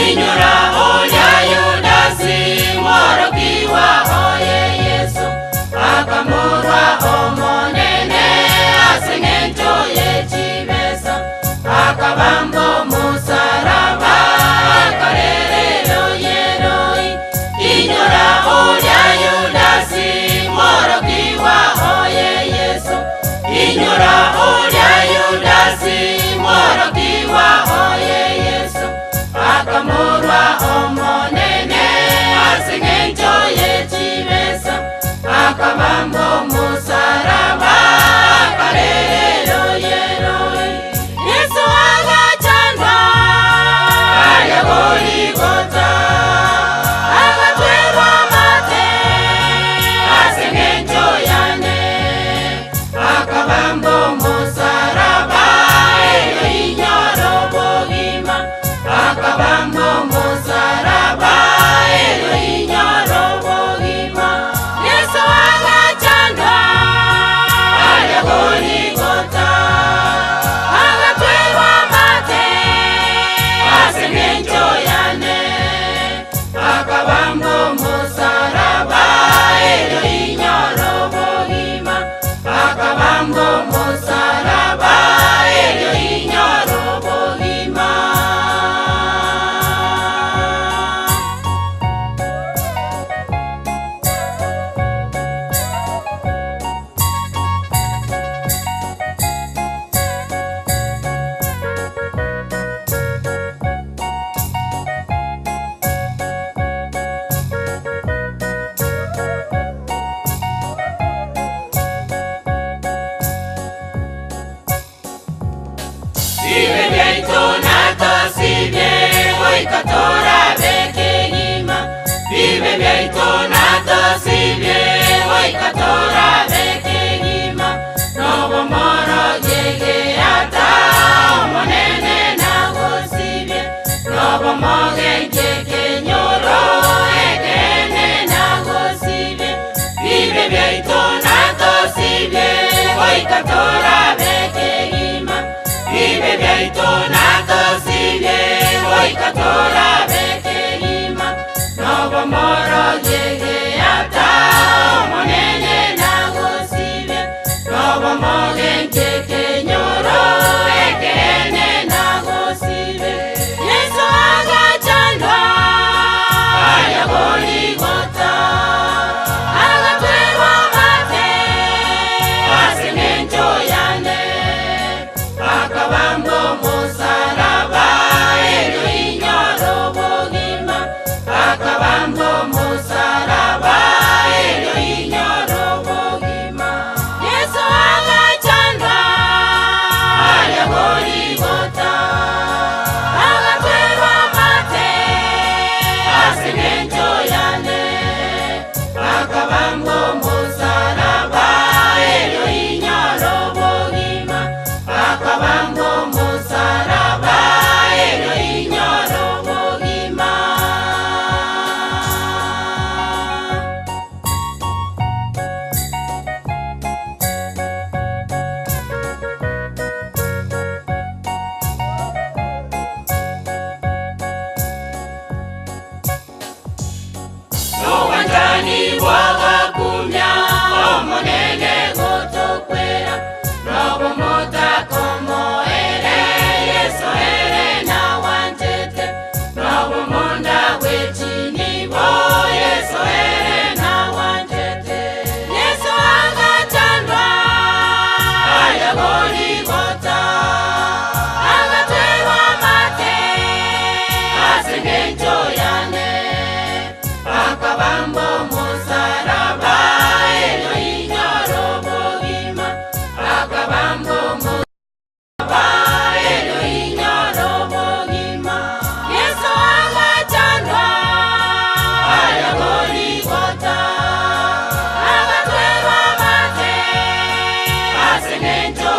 inyora olya Yudasi mworokiwa oye Yesu akamurwa omonene aseng'encho yechibesa akabambo musaraba akarerero yeroi inyora olya Yudasi mworokiwa oye Yesu inyora olya Yudasi mworokiwa oye Yesu akamurwa omonene aseng'encho yechibesa akabambo musaraba akarerero yeroi Yesu agachandwa alya Goligota agatwerwa mate aseng'encho yane akabambo musaraba eyo inyoro bogima akabambo musaraba eyo inyoro bogima Yesu agachandwa alya Goligota agatwerwa mate aseng'encho yane akabambo musaraba eyo inyoro bogima akabambo musaraba eyo inyoro bogima Vive vyaito nato sivye oikatora bekegima Vive vyaito nato sivye oikatora bekegima Nobo moro gege ata omonene nago sivye Nobo moge gege nyoro ekene nago sivye Vive vyaito nato sivye oikatora bekegima Vive vyaito nato sivye oikatora bekegima Nobo moro gege ata omonene nago sivye Nobo moge gege nyoro ekene nago sivye Yesu agachandwa alya Goligota agatwerwa mate aseng'encho yane akabambo musaraba eyo inyoro bogima akabambo musaraba eyo inyoro bogima Yesu agachandwa alya Goligota agatwerwa mate aseng'encho yane akabambo musaraba eyo inyoro bogima akabambo musaraba eyo inyoro bogima Nowanjani bwagakumya omonene gotokwera Nobo mota como ere Yesu ere na wanjete Nobo monda wechini bo Yesu ere na wanjete Yesu agachandwa alya Goligota agatwerwa mate aseng'encho yane akabambo musaraba eyo inyoro bogima akabambo musaraba eyo inyoro bogima Yesu agachandwa alya Goligota agatwerwa mate aseng'encho